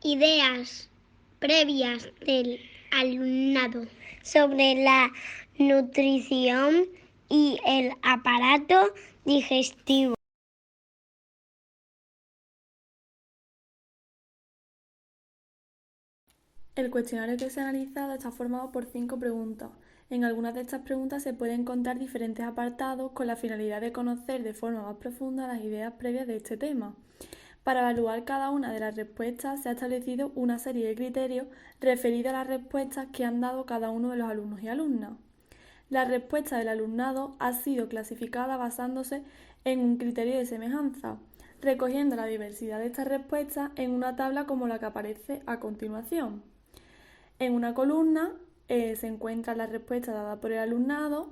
ideas previas del alumnado sobre la nutrición y el aparato digestivo. El cuestionario que se ha analizado está formado por 5 preguntas. En algunas de estas preguntas se pueden encontrar diferentes apartados con la finalidad de conocer de forma más profunda las ideas previas de este tema. Para evaluar cada una de las respuestas se ha establecido una serie de criterios referidos a las respuestas que han dado cada uno de los alumnos y alumnas. La respuesta del alumnado ha sido clasificada basándose en un criterio de semejanza, recogiendo la diversidad de estas respuestas en una tabla como la que aparece a continuación. En una columna se encuentra la respuesta dada por el alumnado,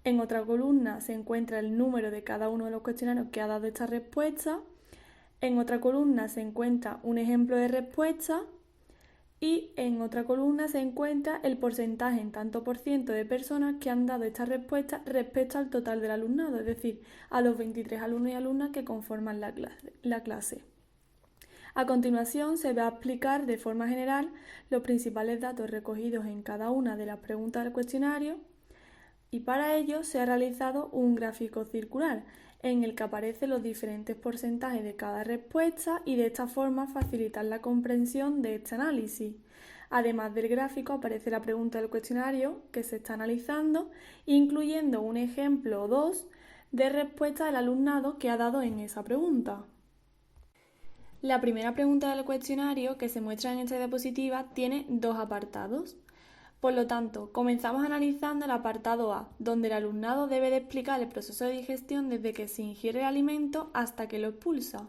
en otra columna se encuentra el número de cada uno de los cuestionarios que ha dado esta respuesta, en otra columna se encuentra un ejemplo de respuesta y en otra columna se encuentra el porcentaje en tanto por ciento de personas que han dado esta respuesta respecto al total del alumnado, es decir, a los 23 alumnos y alumnas que conforman la clase. A continuación se va a explicar de forma general los principales datos recogidos en cada una de las preguntas del cuestionario y para ello se ha realizado un gráfico circular en el que aparecen los diferentes porcentajes de cada respuesta y de esta forma facilitar la comprensión de este análisis. Además del gráfico aparece la pregunta del cuestionario que se está analizando, incluyendo un ejemplo o dos de respuesta del alumnado que ha dado en esa pregunta. La primera pregunta del cuestionario que se muestra en esta diapositiva tiene dos apartados. Por lo tanto, comenzamos analizando el apartado A, donde el alumnado debe de explicar el proceso de digestión desde que se ingiere el alimento hasta que lo expulsa.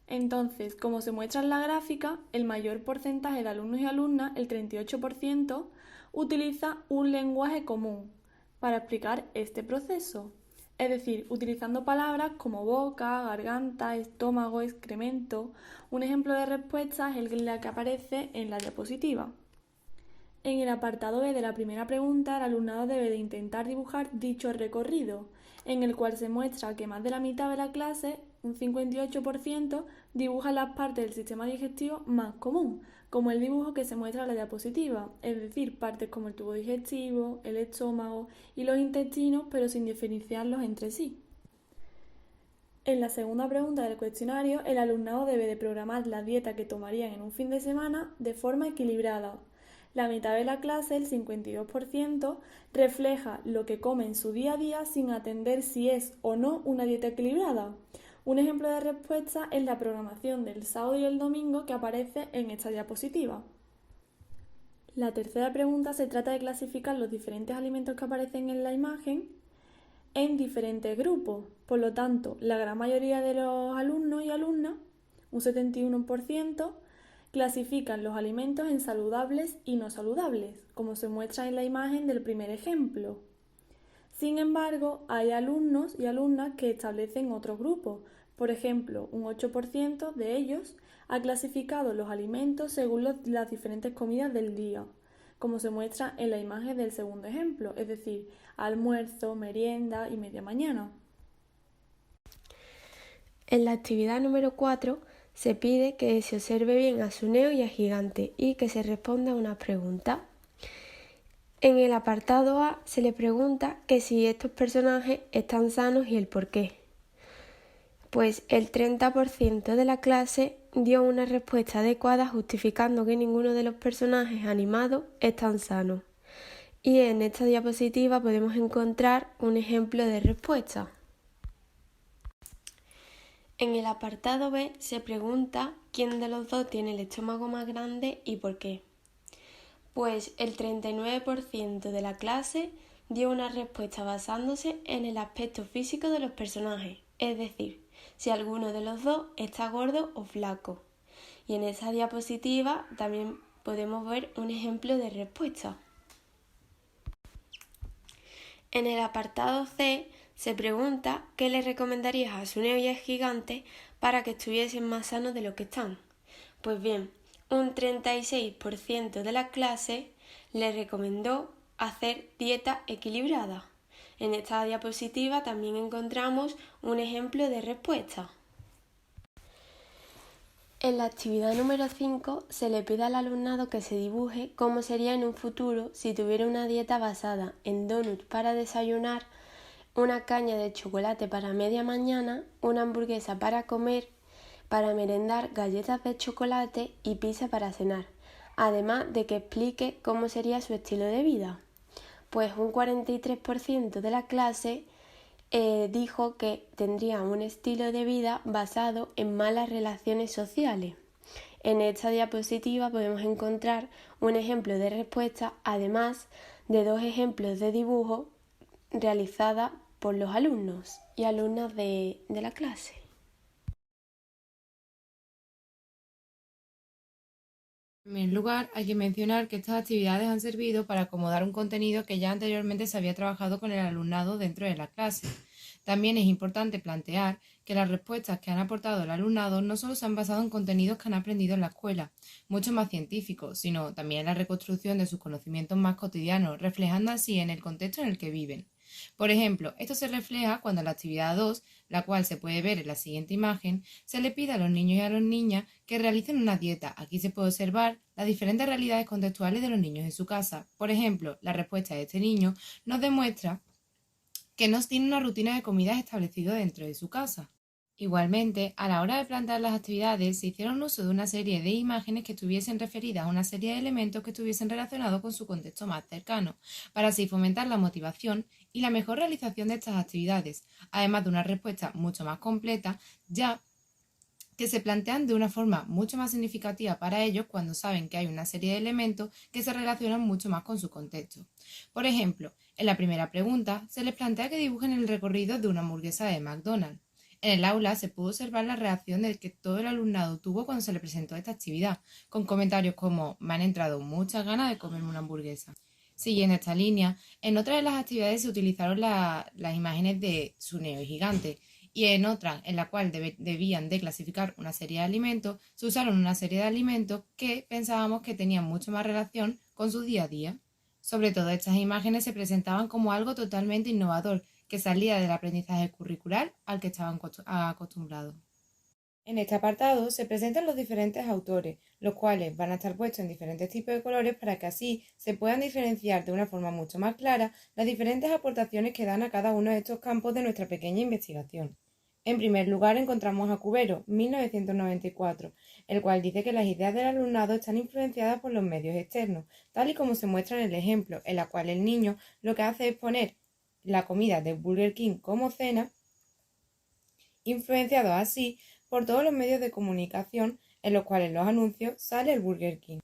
Entonces, como se muestra en la gráfica, el mayor porcentaje de alumnos y alumnas, el 38%, utiliza un lenguaje común para explicar este proceso. Es decir, utilizando palabras como boca, garganta, estómago, excremento. Un ejemplo de respuesta es el que aparece en la diapositiva. En el apartado B de la primera pregunta, el alumnado debe de intentar dibujar dicho recorrido, en el cual se muestra que más de la mitad de la clase, un 58%, dibuja las partes del sistema digestivo más común, como el dibujo que se muestra en la diapositiva, es decir, partes como el tubo digestivo, el estómago y los intestinos, pero sin diferenciarlos entre sí. En la segunda pregunta del cuestionario, el alumnado debe de programar la dieta que tomarían en un fin de semana de forma equilibrada. La mitad de la clase, el 52%, refleja lo que come en su día a día sin atender si es o no una dieta equilibrada. Un ejemplo de respuesta es la programación del sábado y el domingo que aparece en esta diapositiva. La tercera pregunta se trata de clasificar los diferentes alimentos que aparecen en la imagen en diferentes grupos. Por lo tanto, la gran mayoría de los alumnos y alumnas, un 71%, clasifican los alimentos en saludables y no saludables, como se muestra en la imagen del primer ejemplo. Sin embargo, hay alumnos y alumnas que establecen otros grupos. Por ejemplo, un 8% de ellos ha clasificado los alimentos según las diferentes comidas del día, como se muestra en la imagen del segundo ejemplo, es decir, almuerzo, merienda y media mañana. En la actividad número 4 se pide que se observe bien a Suneo y a Gigante y que se responda a unas preguntas. En el apartado A se le pregunta que si estos personajes están sanos y el por qué. Pues el 30% de la clase dio una respuesta adecuada justificando que ninguno de los personajes animados están sanos. Y en esta diapositiva podemos encontrar un ejemplo de respuesta. En el apartado B se pregunta quién de los dos tiene el estómago más grande y por qué. Pues el 39% de la clase dio una respuesta basándose en el aspecto físico de los personajes, es decir, si alguno de los dos está gordo o flaco. Y en esa diapositiva también podemos ver un ejemplo de respuesta. En el apartado C se pregunta qué le recomendarías a Suneo y a Gigante para que estuviesen más sanos de lo que están. Pues bien, un 36% de la clase le recomendó hacer dieta equilibrada. En esta diapositiva también encontramos un ejemplo de respuesta. En la actividad número 5 se le pide al alumnado que se dibuje cómo sería en un futuro si tuviera una dieta basada en donuts para desayunar, una caña de chocolate para media mañana, una hamburguesa para comer, para merendar galletas de chocolate y pizza para cenar, además de que explique cómo sería su estilo de vida. Pues un 43% de la clase dijo que tendría un estilo de vida basado en malas relaciones sociales. En esta diapositiva podemos encontrar un ejemplo de respuesta, además de 2 ejemplos de dibujo realizadas por los alumnos y alumnas de la clase. En primer lugar, hay que mencionar que estas actividades han servido para acomodar un contenido que ya anteriormente se había trabajado con el alumnado dentro de la clase. También es importante plantear que las respuestas que han aportado el alumnado no solo se han basado en contenidos que han aprendido en la escuela, mucho más científicos, sino también en la reconstrucción de sus conocimientos más cotidianos, reflejando así en el contexto en el que viven. Por ejemplo, esto se refleja cuando en la actividad 2, la cual se puede ver en la siguiente imagen, se le pide a los niños y a las niñas que realicen una dieta. Aquí se puede observar las diferentes realidades contextuales de los niños en su casa. Por ejemplo, la respuesta de este niño nos demuestra que no tiene una rutina de comidas establecida dentro de su casa. Igualmente, a la hora de plantear las actividades, se hicieron uso de una serie de imágenes que estuviesen referidas a una serie de elementos que estuviesen relacionados con su contexto más cercano, para así fomentar la motivación y la mejor realización de estas actividades, además de una respuesta mucho más completa, ya que se plantean de una forma mucho más significativa para ellos cuando saben que hay una serie de elementos que se relacionan mucho más con su contexto. Por ejemplo, en la primera pregunta se les plantea que dibujen el recorrido de una hamburguesa de McDonald's. En el aula se pudo observar la reacción de que todo el alumnado tuvo cuando se le presentó esta actividad, con comentarios como «me han entrado muchas ganas de comerme una hamburguesa». Siguiendo esta línea, en otra de las actividades se utilizaron las imágenes de Suneo y Gigante, y en otra, en la cual debían de clasificar una serie de alimentos, se usaron una serie de alimentos que pensábamos que tenían mucho más relación con su día a día. Sobre todo, estas imágenes se presentaban como algo totalmente innovador, que salía del aprendizaje curricular al que estaban acostumbrados. En este apartado se presentan los diferentes autores, los cuales van a estar puestos en diferentes tipos de colores para que así se puedan diferenciar de una forma mucho más clara las diferentes aportaciones que dan a cada uno de estos campos de nuestra pequeña investigación. En primer lugar encontramos a Cubero, 1994, el cual dice que las ideas del alumnado están influenciadas por los medios externos, tal y como se muestra en el ejemplo, en la cual el niño lo que hace es poner la comida de Burger King como cena, influenciado así por todos los medios de comunicación en los cuales los anuncios sale el Burger King.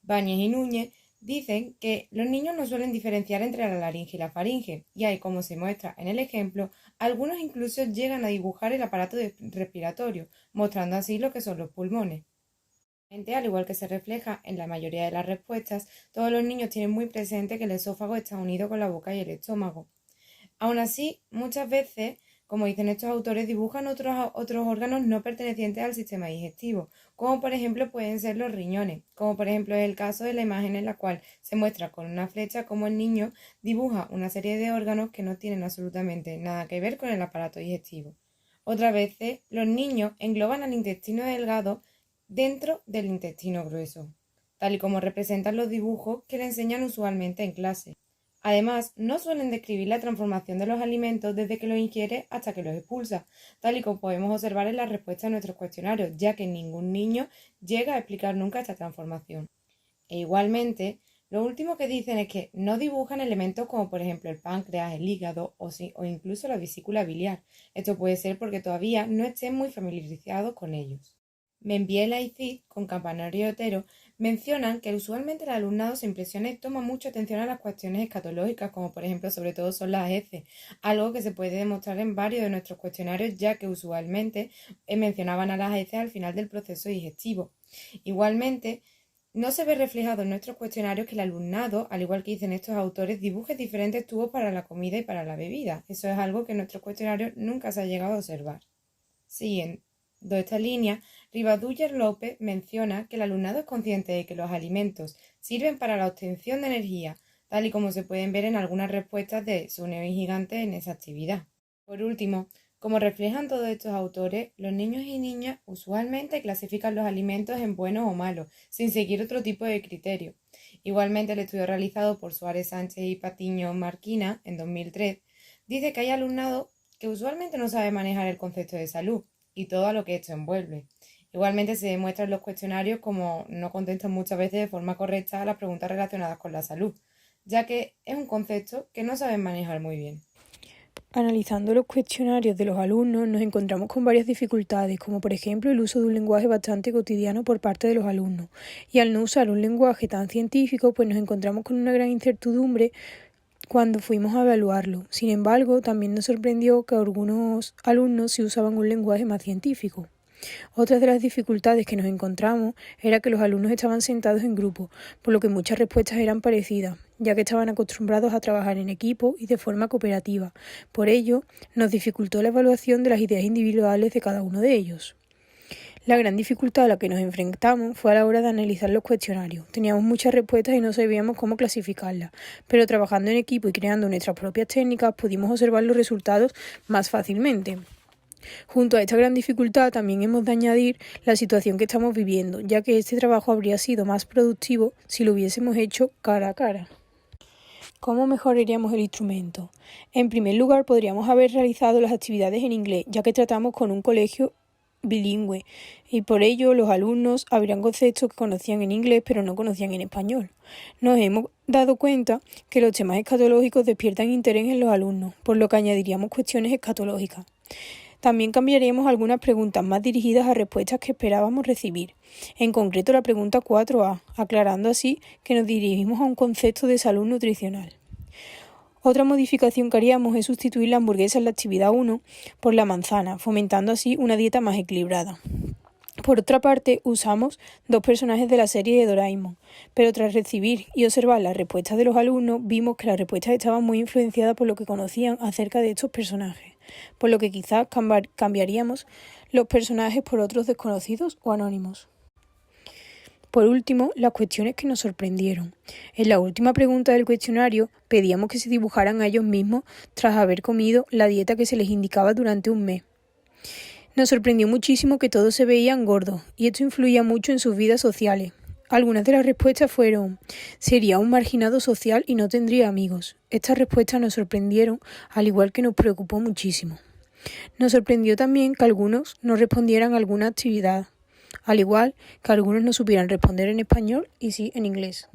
Báñez y Núñez dicen que los niños no suelen diferenciar entre la laringe y la faringe, y hay, como se muestra en el ejemplo, algunos incluso llegan a dibujar el aparato respiratorio, mostrando así lo que son los pulmones. Al igual que se refleja en la mayoría de las respuestas, todos los niños tienen muy presente que el esófago está unido con la boca y el estómago. Aún así, muchas veces, como dicen estos autores, dibujan otros órganos no pertenecientes al sistema digestivo, como por ejemplo pueden ser los riñones, como por ejemplo es el caso de la imagen en la cual se muestra con una flecha cómo el niño dibuja una serie de órganos que no tienen absolutamente nada que ver con el aparato digestivo. Otras veces, los niños engloban al intestino delgado dentro del intestino grueso, tal y como representan los dibujos que le enseñan usualmente en clase. Además, no suelen describir la transformación de los alimentos desde que los ingiere hasta que los expulsa, tal y como podemos observar en la respuesta a nuestros cuestionarios, ya que ningún niño llega a explicar nunca esta transformación. E igualmente, lo último que dicen es que no dibujan elementos como por ejemplo el páncreas, el hígado o incluso la vesícula biliar. Esto puede ser porque todavía no estén muy familiarizados con ellos. Membiela y Cid, con Campanario y Otero, mencionan que usualmente el alumnado se impresiona y toma mucha atención a las cuestiones escatológicas, como por ejemplo sobre todo son las heces, algo que se puede demostrar en varios de nuestros cuestionarios, ya que usualmente mencionaban a las heces al final del proceso digestivo. Igualmente, no se ve reflejado en nuestros cuestionarios que el alumnado, al igual que dicen estos autores, dibuje diferentes tubos para la comida y para la bebida. Eso es algo que en nuestros cuestionarios nunca se ha llegado a observar. Siguiendo esta línea, Rivaduller López menciona que el alumnado es consciente de que los alimentos sirven para la obtención de energía, tal y como se pueden ver en algunas respuestas de Suneo y Gigante en esa actividad. Por último, Como reflejan todos estos autores, los niños y niñas usualmente clasifican los alimentos en buenos o malos, sin seguir otro tipo de criterio. Igualmente, el estudio realizado por Suárez Sánchez y Patiño Marquina en 2003 dice que hay alumnado que usualmente no sabe manejar el concepto de salud y todo a lo que esto envuelve. Igualmente se demuestra en los cuestionarios como no contestan muchas veces de forma correcta a las preguntas relacionadas con la salud, ya que es un concepto que no saben manejar muy bien. Analizando los cuestionarios de los alumnos nos encontramos con varias dificultades, como por ejemplo el uso de un lenguaje bastante cotidiano por parte de los alumnos. Y al no usar un lenguaje tan científico, pues nos encontramos con una gran incertidumbre cuando fuimos a evaluarlo. Sin embargo, también nos sorprendió que algunos alumnos sí usaban un lenguaje más científico. Otra de las dificultades que nos encontramos era que los alumnos estaban sentados en grupo, por lo que muchas respuestas eran parecidas, ya que estaban acostumbrados a trabajar en equipo y de forma cooperativa. Por ello, nos dificultó la evaluación de las ideas individuales de cada uno de ellos. La gran dificultad a la que nos enfrentamos fue a la hora de analizar los cuestionarios. Teníamos muchas respuestas y no sabíamos cómo clasificarlas, pero trabajando en equipo y creando nuestras propias técnicas pudimos observar los resultados más fácilmente. Junto a esta gran dificultad también hemos de añadir la situación que estamos viviendo, ya que este trabajo habría sido más productivo si lo hubiésemos hecho cara a cara. ¿Cómo mejoraríamos el instrumento? En primer lugar, podríamos haber realizado las actividades en inglés, ya que tratamos con un colegio bilingüe y por ello los alumnos habrían conceptos que conocían en inglés pero no conocían en español. Nos hemos dado cuenta que los temas escatológicos despiertan interés en los alumnos, por lo que añadiríamos cuestiones escatológicas. También cambiaríamos algunas preguntas más dirigidas a respuestas que esperábamos recibir, en concreto la pregunta 4A, aclarando así que nos dirigimos a un concepto de salud nutricional. Otra modificación que haríamos es sustituir la hamburguesa en la actividad 1 por la manzana, fomentando así una dieta más equilibrada. Por otra parte, usamos 2 personajes de la serie de Doraemon, pero tras recibir y observar las respuestas de los alumnos, vimos que las respuestas estaban muy influenciadas por lo que conocían acerca de estos personajes, por lo que quizás cambiaríamos los personajes por otros desconocidos o anónimos. Por último, las cuestiones que nos sorprendieron. En la última pregunta del cuestionario, pedíamos que se dibujaran a ellos mismos tras haber comido la dieta que se les indicaba durante un mes. Nos sorprendió muchísimo que todos se veían gordos, y esto influía mucho en sus vidas sociales. Algunas de las respuestas fueron: sería un marginado social y no tendría amigos. Estas respuestas nos sorprendieron, al igual que nos preocupó muchísimo. Nos sorprendió también que algunos no respondieran a alguna actividad, al igual que algunos no supieran responder en español y sí en inglés.